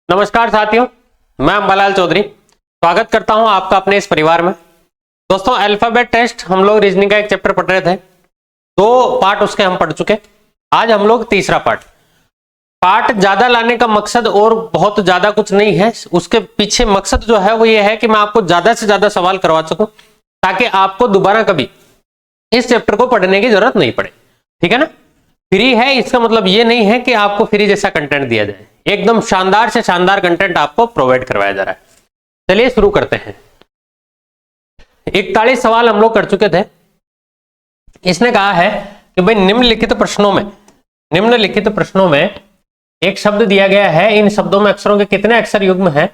नमस्कार साथियों, मैं अंबालाल चौधरी स्वागत करता हूं आपका अपने इस परिवार में। दोस्तों, अल्फाबेट टेस्ट हम लोग रीजनिंग का एक चैप्टर पढ़ रहे थे, 2 पार्ट उसके हम पढ़ चुके। आज हम लोग तीसरा पार्ट ज्यादा लाने का मकसद और बहुत ज्यादा कुछ नहीं है। उसके पीछे मकसद जो है वो ये है कि मैं आपको ज्यादा से ज्यादा सवाल करवा सकूं ताकि आपको दोबारा कभी इस चैप्टर को पढ़ने की जरूरत नहीं पड़े। ठीक है ना। फ्री है इसका मतलब ये नहीं है कि आपको फ्री जैसा कंटेंट दिया जाए, एकदम शानदार से शानदार कंटेंट आपको प्रोवाइड करवाया जा रहा है। चलिए शुरू करते हैं। 41 सवाल हम लोग कर चुके थे। इसने कहा है कि भाई निम्नलिखित प्रश्नों में एक शब्द दिया गया है, इन शब्दों में अक्षरों के कितने अक्षर युग्म हैं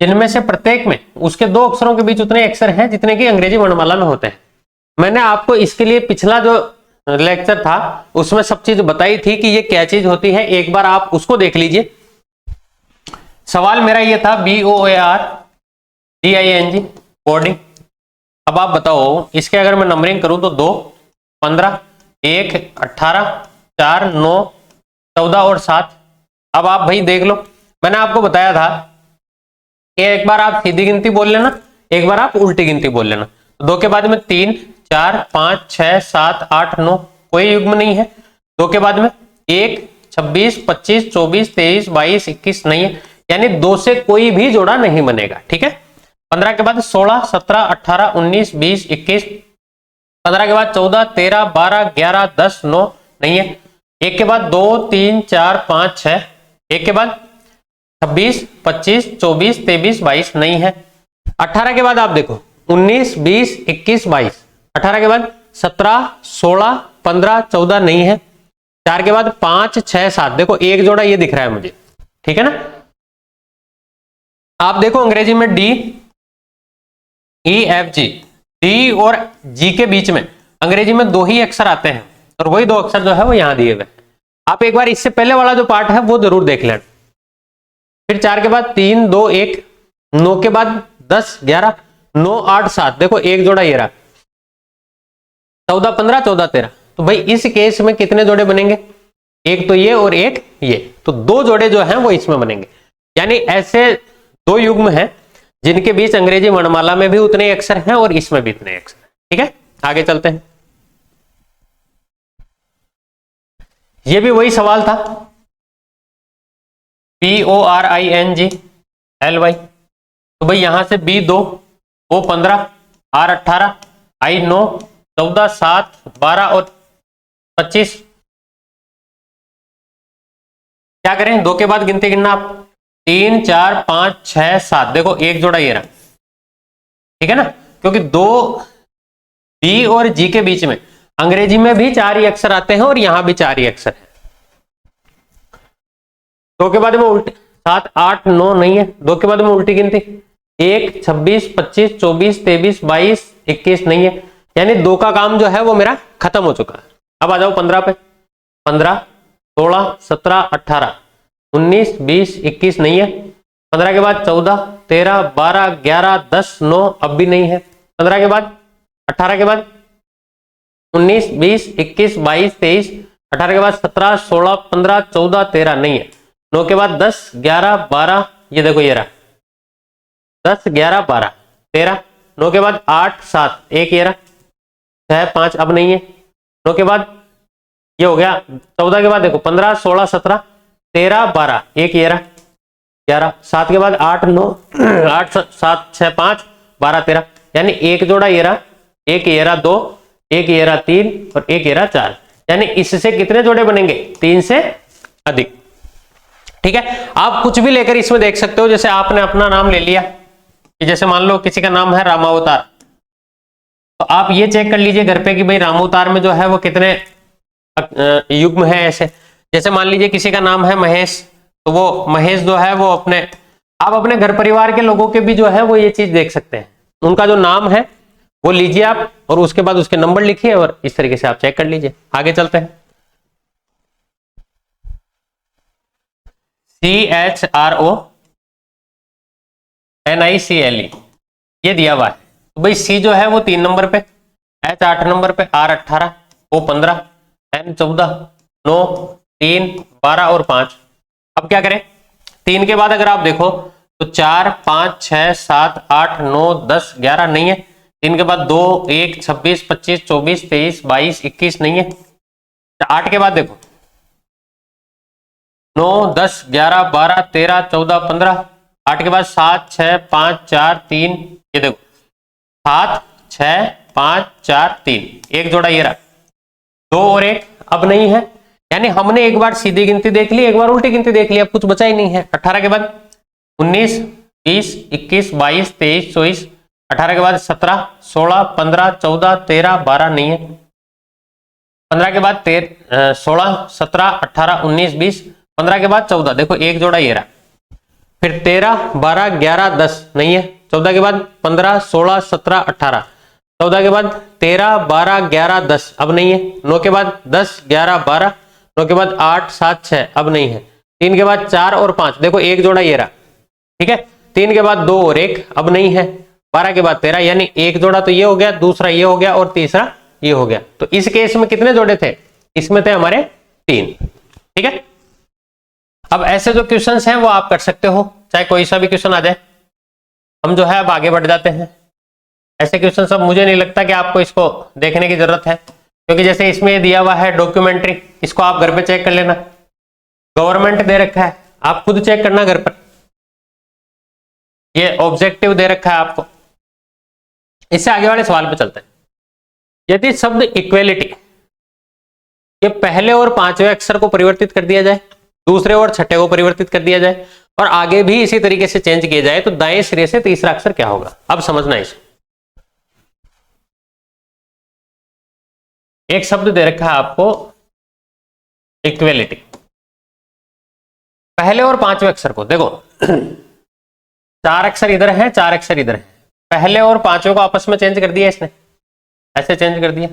जिनमें से प्रत्येक में उसके 2 अक्षरों के बीच उतने अक्षर हैं जितने की अंग्रेजी वर्णमाला में होते हैं। मैंने आपको इसके लिए पिछला जो लेक्चर था उसमें सब चीज बताई थी कि ये क्या चीज होती है, एक बार आप उसको देख लीजिए। सवाल मेरा ये था BOARDING कोडिंग। अब आप बताओ इसके अगर मैं नंबरिंग करूं तो 2, 15, 1, 18, 4, 9, 14 और 7। अब आप भाई देख लो, मैंने आपको बताया था कि एक बार आप सीधी गिनती बोल लेना, एक बार आप उल्टी गिनती बोल लेना। 2 के बाद में 3, 4, 5, 6, 7, 8, 9 कोई युग्म नहीं है। 2 के बाद में 1, 26, 25, 24, 23, 22, 21 नहीं है, यानी 2 से कोई भी जोड़ा नहीं बनेगा। ठीक है। 15 के बाद 16, 17, 18, 19, 20, 21। 15 के बाद 14, 13, 12, 11, 10, 9 नहीं है। 1 के बाद 2, 3, 4, 5, 6। 1 के बाद 26, 25, 24, 23, 22 नहीं है। 18 के बाद आप देखो 19, 20, 21, 22। 18 के बाद 17, 16, 15, 14 नहीं है। 4 के बाद 5, 6, 7 देखो एक जोड़ा ये दिख रहा है मुझे। ठीक है ना। आप देखो अंग्रेजी में DEFG, डी और जी के बीच में अंग्रेजी में 2 ही अक्षर आते हैं और वही 2 अक्षर जो है वो यहां दिए हुए। आप एक बार इससे पहले वाला जो पार्ट है वो जरूर देख लेना। फिर 4 के बाद 3, 2, 1, 9 के बाद 10, 11, 9, 8, 7 देखो एक जोड़ा ये रहा। 14, 15, 14, 13। तो भाई इस केस में कितने जोड़े बनेंगे? एक तो ये और एक ये, तो 2 जोड़े जो हैं वो इसमें बनेंगे। यानी ऐसे 2 युग्म हैं जिनके बीच अंग्रेजी वर्णमाला में भी उतने अक्षर हैं और इसमें भी उतने अक्षर। ठीक है, आगे चलते हैं। ये भी वही सवाल था, PORINGLY। तो भाई यहां से B2, O15, R18, I9, 14, 7, 12 और 25। क्या करें? 2 के बाद गिनती गिनना आप। 3, 4, 5, 6, 7 देखो एक जोड़ा ये रहा। ठीक है ना, क्योंकि 2 B और G के बीच में अंग्रेजी में भी 4 ही अक्षर आते हैं और यहां भी 4 ही अक्षर है। 2 के बाद में उल्टी 7, 8, 9 नहीं है। 2 के बाद में उल्टी गिनती 1, 26, 25, 24, 23, 22, 21 नहीं है, यानी 2 का काम जो है वो मेरा खत्म हो चुका है। अब आ जाओ 15 पे। 15, 16, 17, 18, 19, 20, 21 नहीं है। 15 के बाद 14, 13, 12, 11, 10, 9 अब भी नहीं है। 15 के बाद 18 के बाद 19, 20, 21, 22, 23। 18 के बाद 17, 16, 15, 14, 13 नहीं है। 9 के बाद 10, 11, 12 ये देखो ये रहा। 10, 11, 12, 13। 9 के बाद 8, 7 एक ये रहा। 6, 5 अब नहीं है। 9 के बाद ये हो गया। 14 के बाद देखो 15, 16, 17, 13, 12 एक ये रहा। 11। 7 के बाद 8, 9 8, 7, 6, 5, 12, 13, यानी एक जोड़ा ये रहा, एक ये रहा 2, एक ये रहा 3 और एक ये रहा 4, यानी इससे कितने जोड़े बनेंगे? 3 से अधिक। ठीक है, आप कुछ भी लेकर इसमें देख सकते हो। जैसे आपने अपना नाम ले लिया, जैसे मान लो किसी का नाम है रामावतार, तो आप ये चेक कर लीजिए घर पे कि भाई रामावतार में जो है वो कितने युग्म है। ऐसे जैसे मान लीजिए किसी का नाम है महेश, तो वो महेश जो है वो आप अपने घर परिवार के लोगों के भी जो है वो ये चीज देख सकते हैं। उनका जो नाम है वो लीजिए आप और उसके बाद उसके नंबर लिखिए और इस तरीके से आप चेक कर लीजिए। आगे चलते हैं। CHRONICLE ये दिया हुआ है। तो भाई C जो है वो 3 नंबर पे, H 8 नंबर पे, R 18, O 15, N 14, 9, 3, 12 और 5। अब क्या करें? 3 के बाद अगर आप देखो तो 4 5 6 7 8 9 10 11 नहीं है। 3 के बाद 2 1 26 25 24 23 22 21 नहीं है। 8 के बाद देखो 9 10 11 12 13 14 15। 8 के बाद 7 6 5 4 3, ये देखो 7 6 5 4 3, एक जोड़ा ये रहा, 2 और 1 अब नहीं है। यानी हमने एक बार सीधी गिनती देख ली, एक बार उल्टी गिनती देख ली, अब कुछ बचा ही नहीं है। 18 के बाद 19 20 21 22 23 24। 18 के बाद 17 16 15 14 13 12 नहीं है। 15 के बाद 16 17 18 19 20। 15 के बाद 14, देखो एक जोड़ा ये रहा। फिर 13 12 11 10 नहीं है। 14 के बाद 15 16 17 18। 14 के बाद 13 12 11 10 अब नहीं है। 9 के बाद 10 11 12। 9 के बाद 8 7 6 अब नहीं है। 3 के बाद 4 और 5, देखो एक जोड़ा ये रहा, ठीक है। 3 के बाद 2 और 1 अब नहीं है। 12 के बाद 13, यानी एक जोड़ा तो ये हो गया, दूसरा ये हो गया और तीसरा ये हो गया। तो इस केस में कितने जोड़े थे? इसमें थे हमारे 3, ठीक है। अब ऐसे जो क्वेश्चंस हैं वो आप कर सकते हो, चाहे कोई सा भी क्वेश्चन आ जाए। हम जो है अब आगे बढ़ जाते हैं। ऐसे क्वेश्चन सब मुझे नहीं लगता कि आपको इसको देखने की जरूरत है, क्योंकि जैसे इसमें दिया हुआ है डॉक्यूमेंट्री, इसको आप घर पे चेक कर लेना। गवर्नमेंट दे रखा है, आप खुद चेक करना घर पर। ये ऑब्जेक्टिव दे रखा है आपको। इससे आगे वाले सवाल पे चलते हैं। यदि शब्द इक्वेलिटी के पहले और 5वें अक्षर को परिवर्तित कर दिया जाए, दूसरे और छठे को परिवर्तित कर दिया जाए और आगे भी इसी तरीके से चेंज किया जाए, तो दाएं सिरे से तीसरा अक्षर क्या होगा? अब समझना इसे। एक शब्द दे रखा है आपको इक्वेलिटी, पहले और 5वें अक्षर को देखो 4 अक्षर इधर है, 4 अक्षर इधर है। पहले और 5वें को आपस में चेंज कर दिया इसने, ऐसे चेंज कर दिया।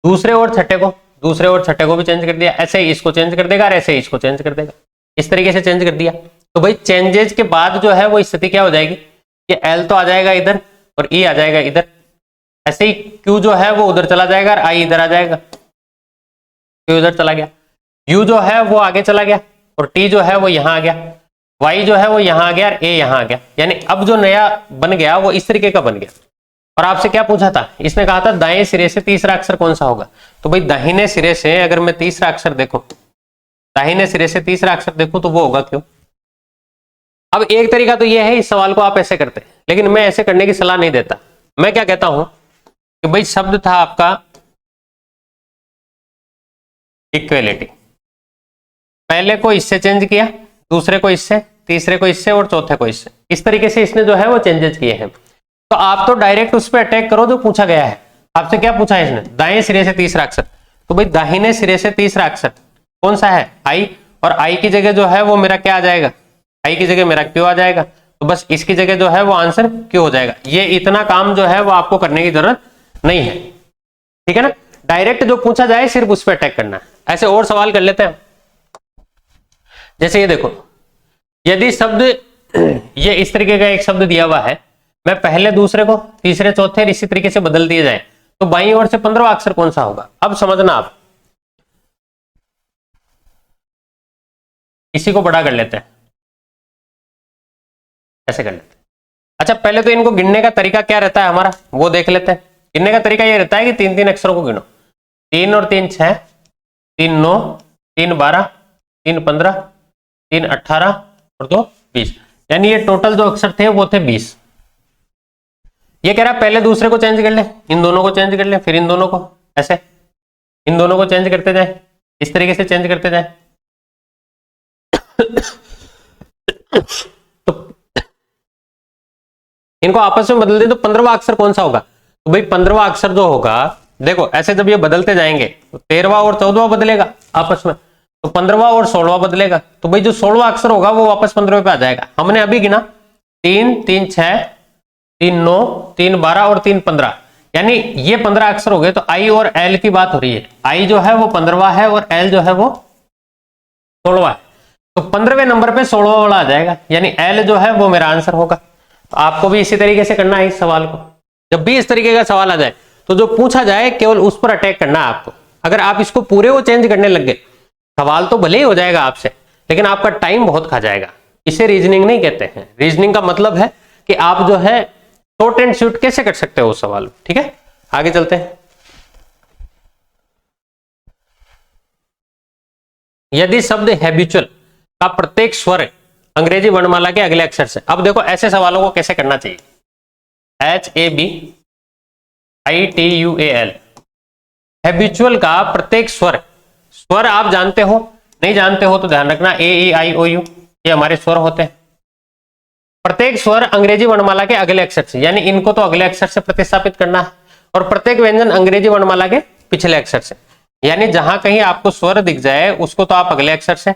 दूसरे और छठे को भी चेंज कर दिया। ऐसे ही इसको चेंज कर देगा और ऐसे ही इसको चेंज कर देगा। इस तरीके से चेंज कर दिया। तो भाई चेंजेस के बाद जो है वो स्थिति क्या हो जाएगी कि एल तो आ जाएगा इधर और ई आ जाएगा इधर। ऐसे ही क्यू जो है वो उधर चला जाएगा और आई इधर आ जाएगा, क्यू इधर चला गया। यू जो है वो आगे चला गया और टी जो है वो यहां आ गया। वाई जो है वो यहां आ गया और ए यहां आ गया। यानी अब जो नया बन गया वो इस तरीके का बन गया। और आपसे क्या पूछा था? इसने कहा था दाएं सिरे से तीसरा अक्षर कौन सा होगा। तो भाई दाहिने सिरे से अगर मैं तीसरा अक्षर देखूं, दाहिने सिरे से तीसरा अक्षर देखूं तो वो होगा क्यों। अब एक तरीका तो ये है, इस सवाल को आप ऐसे करते हैं, लेकिन मैं ऐसे करने की सलाह नहीं देता। मैं क्या कहता हूं कि भाई शब्द था आपका इक्वेलिटी, पहले को इससे चेंज किया, दूसरे को इससे, तीसरे को इससे और चौथे को इससे। इस तरीके से इसने जो है वो चेंजेस किए हैं। तो आप तो डायरेक्ट उस पर अटैक करो जो पूछा गया है। आपसे क्या पूछा है इसने? दाएं सिरे से तीसरा अक्षर। तो भाई दाहिने सिरे से तीसरा अक्षर कौन सा है? आई। और आई की जगह जो है वो मेरा क्या आ जाएगा? आई की जगह मेरा क्यू आ जाएगा। तो बस इसकी जगह जो है वो आंसर क्यू हो जाएगा। ये इतना काम जो है वो आपको करने की जरूरत नहीं है, ठीक है ना। डायरेक्ट जो पूछा जाए सिर्फ उस पर अटैक करना है। ऐसे और सवाल कर लेते हैं। जैसे ये देखो, यदि शब्द ये इस तरीके का एक शब्द दिया हुआ है, मैं पहले दूसरे को तीसरे चौथे इसी तरीके से बदल दिए जाए, तो बाईं ओर से 15वां अक्षर कौन सा होगा? अब समझना आप। इसी को बड़ा कर लेते हैं, ऐसे कर लेते हैं। अच्छा, पहले तो इनको गिनने का तरीका क्या रहता है हमारा वो देख लेते हैं। गिनने का तरीका ये रहता है कि 3-3 अक्षरों को गिनो। 3 और 3 6, 3 9, 3 12, 3 15, 3 18 और 2 20। यानी ये टोटल जो अक्षर थे वो थे 20। ये कह रहा है पहले दूसरे को चेंज कर ले, इन दोनों को चेंज कर ले, फिर इन दोनों को, ऐसे इन दोनों को चेंज करते जाए, इस तरीके से चेंज करते जाए। तो इनको आपस में बदल दे तो 15वां अक्षर कौन सा होगा? तो भाई 15वां अक्षर जो होगा, देखो ऐसे जब ये बदलते जाएंगे तो 13वां और 14वां बदलेगा आपस में, तो 15वां और 16वां बदलेगा। तो भाई जो 16वां अक्षर होगा वो वापस 15वें पे आ जाएगा। हमने अभी गिना 3 3 6, 3 9, 3 12 और 3 15। यानी ये 15 अक्षर हो गए। तो आई और एल की बात हो रही है। आई जो है वो 15वां है और एल जो है वो 16वां है। तो 15वें नंबर पे 16वां वाला आ जाएगा, यानी एल जो है वो मेरा आंसर होगा। तो आपको भी इसी तरीके से करना है इस सवाल को। जब भी इस तरीके का सवाल आ जाए तो जो पूछा जाए केवल उस पर अटैक करना है आपको। अगर आप इसको पूरे वो चेंज करने लग गए, सवाल तो भले ही हो जाएगा आपसे, लेकिन आपका टाइम बहुत खा जाएगा। इसे रीजनिंग नहीं कहते हैं। रीजनिंग का मतलब है कि आप जो है शॉर्ट एंड स्वीट कैसे कर सकते हो उस सवाल। ठीक है, आगे चलते हैं। यदि शब्द हैबिचुअल का प्रत्येक स्वर अंग्रेजी वर्णमाला के अगले अक्षर से, अब देखो ऐसे सवालों को कैसे करना चाहिए। HABITUAL, हैबिचुअल का प्रत्येक स्वर, स्वर आप जानते हो, नहीं जानते हो तो ध्यान रखना AEIOU ये हमारे स्वर होते हैं। प्रत्येक स्वर अंग्रेजी वर्णमाला के अगले अक्षर से, यानी इनको तो अगले अक्षर से प्रतिस्थापित करना है, और प्रत्येक व्यंजन अंग्रेजी वर्णमाला के पिछले अक्षर से, यानी जहां कहीं आपको स्वर दिख जाए उसको तो आप अगले अक्षर से,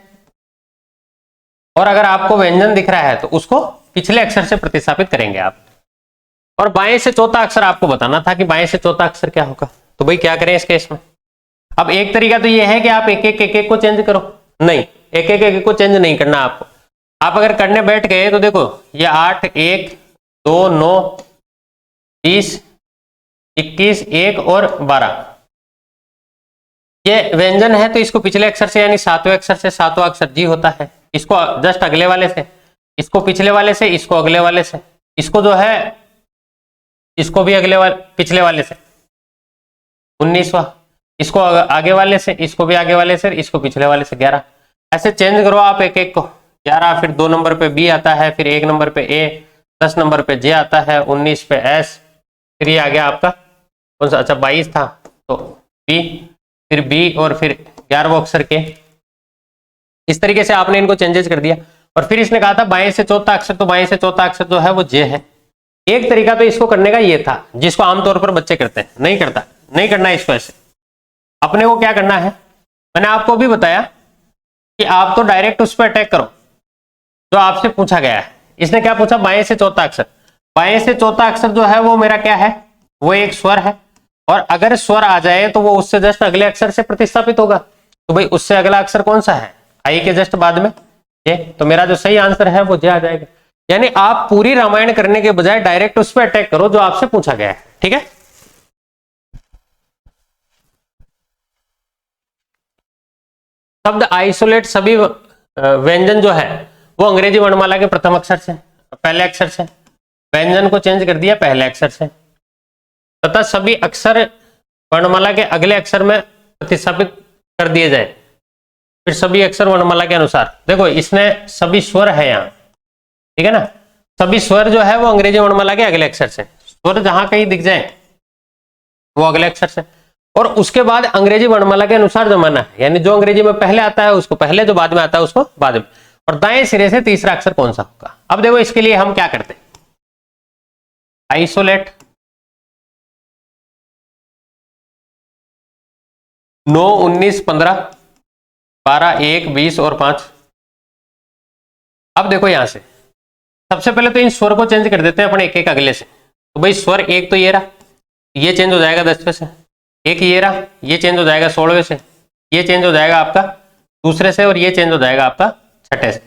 और अगर आपको व्यंजन दिख रहा है तो उसको पिछले अक्षर से प्रतिस्थापित करेंगे आप। और बाएं से चौथा अक्षर आपको बताना था कि बाएं से चौथा अक्षर क्या होगा, तो भाई क्या करें इस केस में। अब एक तरीका तो ये है कि आप एक एक को चेंज करो, नहीं एक एक को चेंज नहीं करना आपको। आप अगर करने बैठ गए तो देखो ये 8 1 2 9 20 21 1 और 12 ये व्यंजन है, तो इसको पिछले अक्षर से यानी सातवें अक्षर से, सातवां अक्षर जी होता है, इसको जस्ट अगले वाले से, इसको पिछले वाले से, इसको अगले वाले से, इसको जो है इसको भी अगले वाले पिछले वाले से 19वां, इसको आगे वाले से, इसको भी आगे वाले से, इसको पिछले वाले से 11। ऐसे चेंज करो आप एक एक को। 11 फिर 2 नंबर पे बी आता है, फिर 1 नंबर पे ए, 10 नंबर पे जे आता है, 19 पे एस, फिर ये आ गया आपका कौन सा, अच्छा 22 था तो बी, फिर बी और फिर 11वां अक्षर के। इस तरीके से आपने इनको चेंजेस कर दिया। और फिर इसने कहा था बाएं से चौथा अक्षर, तो बाएं से चौथा अक्षर जो है वो जे है। एक तरीका तो इसको करने का ये था जिसको आमतौर पर बच्चे करते हैं, नहीं करना है इसको ऐसे। अपने को क्या करना है, मैंने आपको भी बताया कि आप तो डायरेक्ट उस पर अटैक करो जो आपसे पूछा गया है। इसने क्या पूछा, बाएं से चौथा अक्षर। बाएं से चौथा अक्षर जो है वो मेरा क्या है, वो एक स्वर है, और अगर स्वर आ जाए तो वो उससे जस्ट अगले अक्षर से प्रतिस्थापित होगा। तो भाई उससे अगला अक्षर कौन सा है, आई के जस्ट बाद में जे, तो मेरा जो सही आंसर है वो जे आ जाएगा। यानी आप पूरी रामायण करने के बजाय डायरेक्ट उस पर अटैक करो जो आपसे पूछा गया है। ठीक है, शब्द आइसोलेट सभी व्यंजन जो है वो अंग्रेजी वर्णमाला के प्रथम अक्षर से, पहले अक्षर से, व्यंजन को चेंज कर दिया पहले अक्षर से, तथा सभी अक्षर वर्णमाला के अगले अक्षर में प्रतिस्थापित कर दिए जाए। फिर सभी अक्षर वर्णमाला के अनुसार, देखो इसने सभी स्वर है यहाँ, ठीक है ना, सभी स्वर जो है वो अंग्रेजी वर्णमाला के अगले अक्षर से, स्वर जहां कहीं दिख जाए वो अगले अक्षर से, और उसके बाद अंग्रेजी वर्णमाला के अनुसार जमाना है, यानी जो अंग्रेजी में पहले आता है उसको पहले, जो बाद में आता है उसको बाद में। और दाएं सिरे से तीसरा अक्षर कौन सा होगा। अब देखो इसके लिए हम क्या करते हैं, आइसोलेट 9 19 15 12 1 20 और 5। अब देखो यहां से सबसे पहले तो इन स्वर को चेंज कर देते हैं अपने एक एक अगले से। तो भाई स्वर एक तो ये रहा, ये चेंज हो जाएगा 10वें से, एक ये रहा, ये चेंज हो जाएगा 16वें से, ये चेंज हो जाएगा आपका दूसरे से, और ये चेंज हो जाएगा आपका छठे से।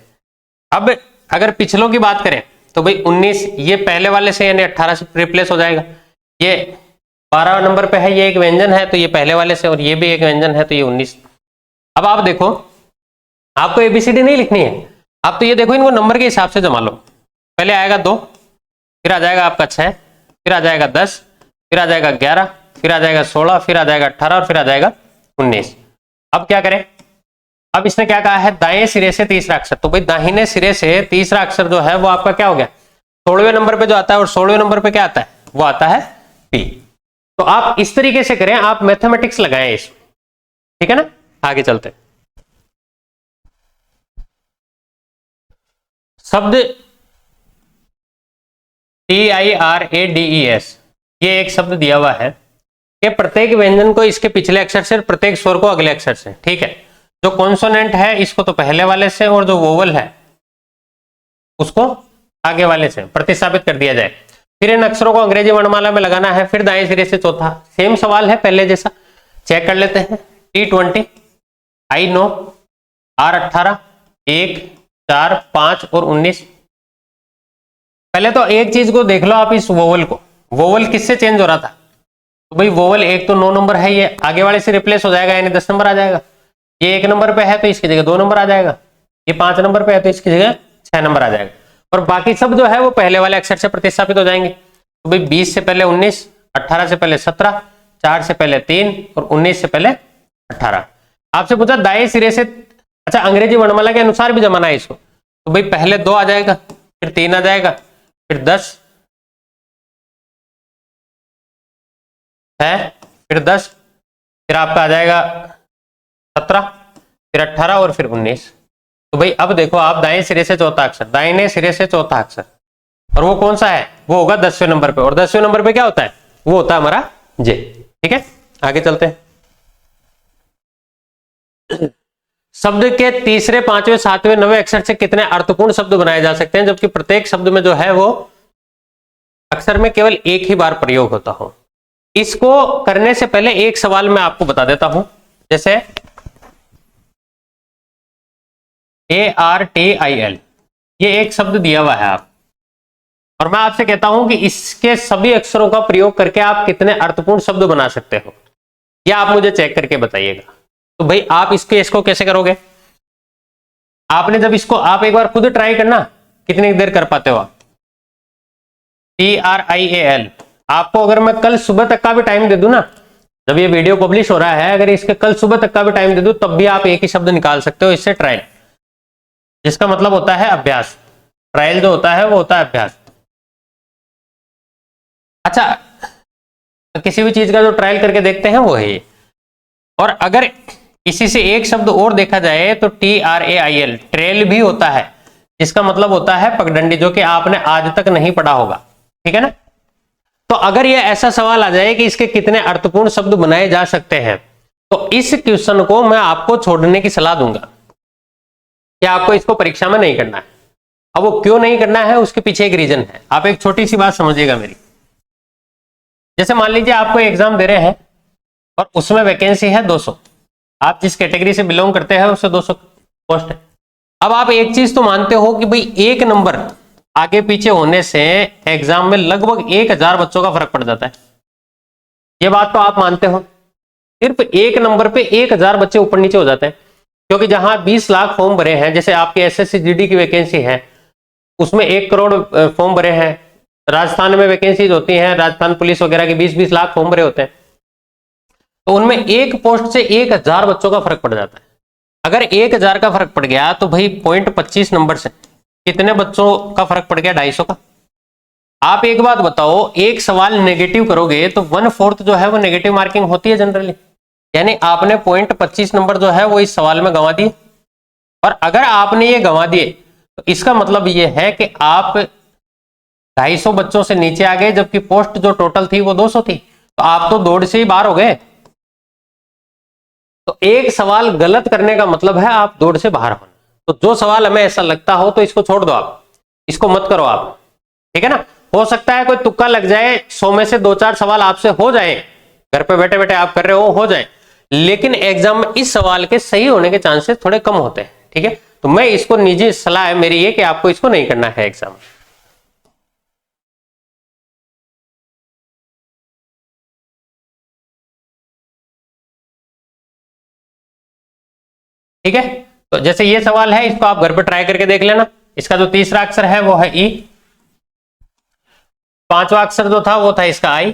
अब अगर पिछलों की बात करें तो भाई 19 ये पहले वाले से यानी 18 से रिप्लेस हो जाएगा, ये 12 नंबर पे है, ये एक व्यंजन है तो ये पहले वाले से, और ये भी एक व्यंजन है तो ये 19। अब आप देखो, आपको एबीसीडी नहीं लिखनी है, आप तो ये देखो इनको नंबर के हिसाब से जमा लो। पहले आएगा 2, फिर आ जाएगा आपका 6, फिर आ जाएगा 10, फिर आ जाएगा 11, फिर आ जाएगा 16, फिर आ जाएगा 18 और फिर आ जाएगा 19। अब क्या करें, अब इसने क्या कहा है, दाएं सिरे से तीसरा अक्षर। तो भाई दाहिने सिरे से तीसरा अक्षर जो है वो आपका क्या हो गया, 16वें नंबर पे जो आता है, और 16वें नंबर पे क्या आता है, वो आता है पी। तो आप इस तरीके से करें, आप मैथमेटिक्स लगाएं इसमें, ठीक है ना। आगे चलते हैं। शब्द TIRADES, ये एक शब्द दिया हुआ है कि प्रत्येक व्यंजन को इसके पिछले अक्षर से, प्रत्येक स्वर को अगले अक्षर से, ठीक है। जो कॉन्सोनेंट है इसको तो पहले वाले से, और जो वोवल है उसको आगे वाले से प्रतिस्थापित कर दिया जाए। फिर इन अक्षरों को अंग्रेजी वर्णमाला में लगाना है। फिर दाएं सिरे से चौथा, सेम सवाल है पहले जैसा, चेक कर लेते हैं। T20 I9 R18 1 4 5 और 19। पहले तो एक चीज को देख लो आप, इस वोवल को, वोवल किससे चेंज हो रहा था, तो भाई वोवल एक तो 9 नंबर है, ये आगे वाले से रिप्लेस हो जाएगा यानी 10 नंबर आ जाएगा। ये 1 नंबर पे है तो इसकी जगह 2 नंबर आ जाएगा, ये 5 नंबर पे है तो इसकी जगह 6 नंबर आ जाएगा। और बाकी सब जो है वो पहले वाले अक्षर से प्रतिस्थापित हो जाएंगे। तो भाई 20 से पहले 19, 18 से पहले 17, 4 से पहले 3 और 19 से पहले 18। आपसे पूछा दाएं सिरे से, अच्छा अंग्रेजी वर्णमाला के अनुसार भी जमाना है इसको, तो भाई पहले 2 आ जाएगा, फिर 3 आ जाएगा, फिर 10 है, फिर 10, फिर आपका आ जाएगा 17, फिर 18 और फिर 19। तो भाई अब देखो आप दाएं सिरे से चौथा अक्षर, दाहिने सिरे से चौथा अक्षर, और वो कौन सा है, वो होगा 10वें नंबर पे। और 10वें नंबर पे क्या होता है, वो होता है हमारा जे। ठीक है, आगे चलते हैं। शब्द के तीसरे, पांचवें, सातवें, 9वें अक्षर से कितने अर्थपूर्ण शब्द बनाए जा सकते हैं, जबकि प्रत्येक शब्द में जो है वो अक्षर में केवल एक ही बार प्रयोग होता हो। इसको करने से पहले एक सवाल मैं आपको बता देता हूं। जैसे ARTIL, ये एक शब्द दिया हुआ है आप, और मैं आपसे कहता हूं कि इसके सभी अक्षरों का प्रयोग करके आप कितने अर्थपूर्ण शब्द बना सकते हो, या आप मुझे चेक करके बताइएगा। तो भाई आप इसको कैसे करोगे, आपने जब इसको, आप एक बार खुद ट्राई करना कितनी देर कर पाते हो आप। TRIAL, आपको अगर मैं कल सुबह तक का भी टाइम दे दूं ना, जब ये वीडियो पब्लिश हो रहा है, अगर इसके कल सुबह तक का भी टाइम दे दूं, तब भी आप एक ही शब्द निकाल सकते हो इससे, ट्रायल, जिसका मतलब होता है अभ्यास। ट्रायल जो होता है वो होता है अभ्यास। अच्छा, किसी भी चीज का जो ट्रायल करके देखते हैं वो है ये। और अगर इसी से एक शब्द और देखा जाए तो TRAIL, ट्रेल भी होता है, जिसका मतलब होता है पगडंडी, जो कि आपने आज तक नहीं पढ़ा होगा। ठीक है ना। तो अगर ये ऐसा सवाल आ जाए कि इसके कितने अर्थपूर्ण शब्द बनाए जा सकते हैं, तो इस क्वेश्चन को मैं आपको छोड़ने की सलाह दूंगा कि आपको इसको परीक्षा में नहीं करना है। अब वो क्यों नहीं करना है, उसके पीछे एक रीजन है। आप एक छोटी सी बात समझिएगा मेरी। जैसे मान लीजिए आपको एग्जाम दे रहे हैं और उसमें वैकेंसी है 200, आप जिस कैटेगरी से बिलोंग करते हैं उससे 200 पोस्ट है। अब आप एक चीज तो मानते हो कि भाई एक नंबर आगे पीछे होने से एग्जाम में लगभग 1000 बच्चों का फर्क पड़ जाता है। ये बात तो आप मानते हो। सिर्फ एक नंबर पे 1000 बच्चे ऊपर नीचे हो जाते हैं, क्योंकि जहां 20 लाख फॉर्म भरे हैं, जैसे आपके SSC GD की वैकेंसी है, उसमें 1 करोड़ फॉर्म भरे हैं। राजस्थान में वैकेंसीज होती हैं, राजस्थान पुलिस वगैरह के 20-20 लाख फॉर्म भरे होते हैं, तो उनमें एक पोस्ट से 1000 बच्चों का फर्क पड़ जाता है। अगर 1000 का फर्क पड़ गया तो भाई 0.25 नंबर से कितने बच्चों का फर्क पड़ गया, 250 का। आप एक बात बताओ, एक सवाल नेगेटिव करोगे तो 1/4 जो है वो नेगेटिव मार्किंग होती है जनरली, यानी आपने 0.25 नंबर जो है वो इस सवाल में गंवा दिए। और अगर आपने ये गंवा दिए तो इसका मतलब ये है कि आप 250 बच्चों से नीचे आ गए, जबकि पोस्ट जो टोटल थी वो 200 थी, तो आप तो दौड़ से ही बाहर हो गए। तो एक सवाल गलत करने का मतलब है आप दौड़ से बाहर होना। तो जो सवाल हमें ऐसा लगता हो तो इसको छोड़ दो, आप इसको मत करो आप। ठीक है ना। हो सकता है कोई तुक्का लग जाए, 100 में से 2-4 सवाल आपसे हो जाए, घर पे बैठे बैठे आप कर रहे हो जाए, लेकिन एग्जाम में इस सवाल के सही होने के चांसेस थोड़े कम होते हैं। ठीक है, तो मैं इसको निजी सलाह है मेरी ये कि आपको इसको नहीं करना है एग्जाम। ठीक है, तो जैसे ये सवाल है, इसको आप घर पे ट्राई करके देख लेना। इसका जो तीसरा अक्षर है वो है ई, पांचवा अक्षर जो था वो था इसका आई,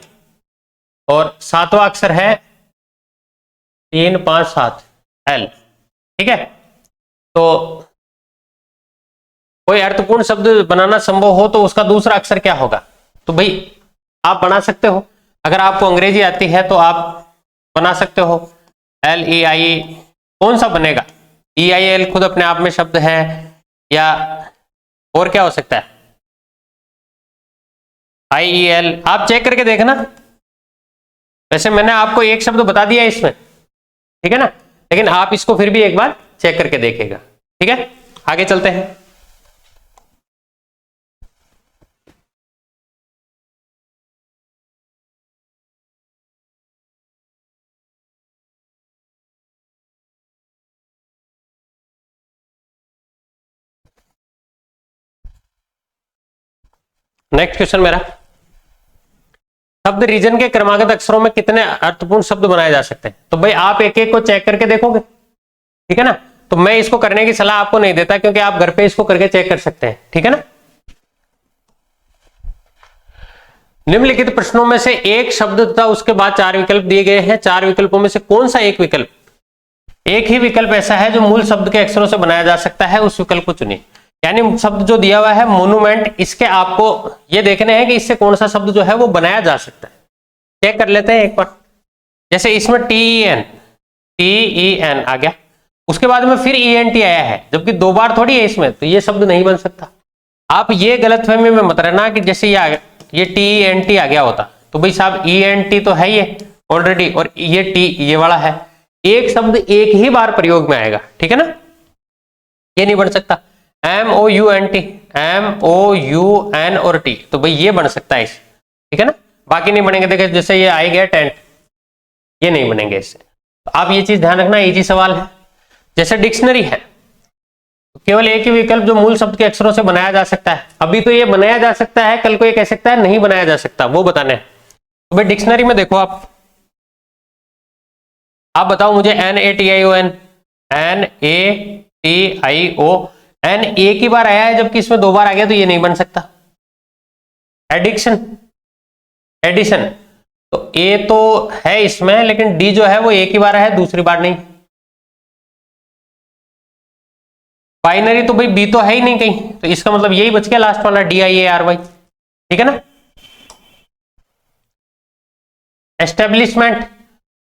और सातवां अक्षर है 3, 5, 7 एल। ठीक है, तो कोई अर्थपूर्ण शब्द बनाना संभव हो तो उसका दूसरा अक्षर क्या होगा, तो भाई आप बना सकते हो। अगर आपको अंग्रेजी आती है तो आप बना सकते हो LEI। कौन सा बनेगा, EIL खुद अपने आप में शब्द है, या और क्या हो सकता है, IEL। आप चेक करके देखना। वैसे मैंने आपको एक शब्द बता दिया इसमें, ठीक है ना, लेकिन आप इसको फिर भी एक बार चेक करके देखेगा। ठीक है, आगे चलते हैं। नेक्स्ट क्वेश्चन मेरा, शब्द रीजन के क्रमागत अक्षरों में कितने अर्थपूर्ण शब्द बनाए जा सकते हैं। तो भाई आप एक एक को चेक करके देखोगे, ठीक है ना। तो मैं इसको करने की सलाह आपको नहीं देता, क्योंकि आप घर पे इसको करके चेक कर सकते हैं, ठीक है ना। निम्नलिखित प्रश्नों में से एक शब्द तथा उसके बाद 4 विकल्प दिए गए हैं। 4 विकल्पों में से कौन सा एक विकल्प, एक ही विकल्प ऐसा है जो मूल शब्द के अक्षरों से बनाया जा सकता है, उस विकल्प को चुनिए। यानी शब्द जो दिया हुआ है मोन्यूमेंट, इसके आपको ये देखने हैं कि इससे कौन सा शब्द जो है वो बनाया जा सकता है। चेक कर लेते हैं एक बार। जैसे इसमें TEN आ गया, उसके बाद में फिर ENT आया है, जबकि 2 बार थोड़ी है इसमें, तो ये शब्द नहीं बन सकता। आप ये गलतफहमी में मत रहना कि जैसे ये आ गया, ये TENT आ गया होता तो भाई साहब ENT तो है ये ऑलरेडी, और ये T ये वाला है, एक शब्द एक ही बार प्रयोग में आएगा, ठीक है ना, ये नहीं बन सकता। MOUN और T, तो भाई ये बन सकता है इस, ठीक है ना, बाकी नहीं बनेंगे। देखिए जैसे ये आ गया टेंट, ये नहीं बनेंगे इससे। तो आप ये चीज ध्यान रखना, इजी सवाल है। जैसे डिक्शनरी है, तो केवल एक ही विकल्प जो मूल शब्द के अक्षरों से बनाया जा सकता है। अभी तो ये बनाया जा सकता है, कल को ये कह सकता है नहीं बनाया जा सकता, वो बताने हैं। तो भाई डिक्शनरी में देखो आप बताओ मुझे NATION, N एक ही बार आया है, जबकि इसमें 2 बार आ गया, तो ये नहीं बन सकता। एडिशन, तो A तो है इसमें, लेकिन D जो है वो एक ही बार है, दूसरी बार नहीं। बाइनरी, तो भाई B तो है ही नहीं कहीं, तो इसका मतलब यही बच गया लास्ट वाला DIARY, ठीक है ना। एस्टेब्लिशमेंट,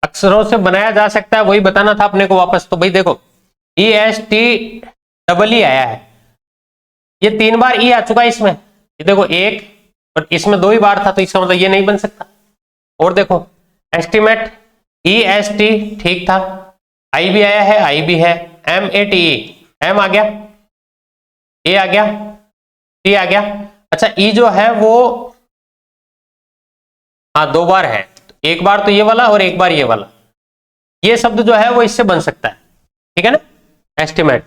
अक्षरों से बनाया जा सकता है, वही बताना था अपने को वापस। तो भाई देखो EST डबल ई आया है, ये 3 बार ई आ चुका है इसमें, ये देखो 1 और इसमें 2 ही बार था, तो इसका मतलब ये नहीं बन सकता। और देखो एस्टिमेट, EST ठीक था, आई भी आया है, आई भी है, MATE, M आ गया, A आ गया, T आ गया। अच्छा E जो है वो हाँ 2 बार है, एक बार तो ये वाला और एक बार ये वाला, ये शब्द जो है वो इससे बन सकता है, ठीक है ना। एस्टिमेट,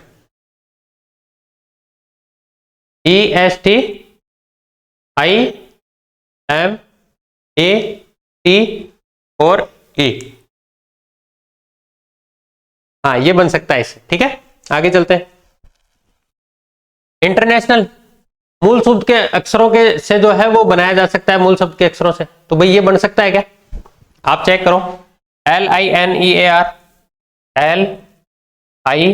ESTIMATE और E, हाँ ये बन सकता है इससे, ठीक है। आगे चलते हैं। इंटरनेशनल, मूल शब्द के अक्षरों के से जो है वो बनाया जा सकता है, मूल शब्द के अक्षरों से, तो भाई ये बन सकता है क्या, आप चेक करो। LINEAR, LINE,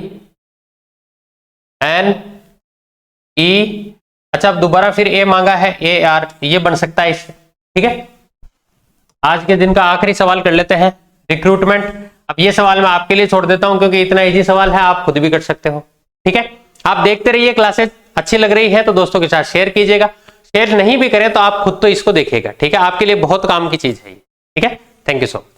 अच्छा अब दोबारा फिर A मांगा है, AR, ये बन सकता है इससे, ठीक है। आज के दिन का आखिरी सवाल कर लेते हैं, रिक्रूटमेंट। अब ये सवाल मैं आपके लिए छोड़ देता हूं, क्योंकि इतना इजी सवाल है, आप खुद भी कर सकते हो, ठीक है। आप देखते रहिए क्लासेस, अच्छी लग रही है तो दोस्तों के साथ शेयर कीजिएगा, शेयर नहीं भी करें तो आप खुद तो इसको देखिएगा, ठीक है। आपके लिए बहुत काम की चीज है ये, ठीक है। Thank you so much.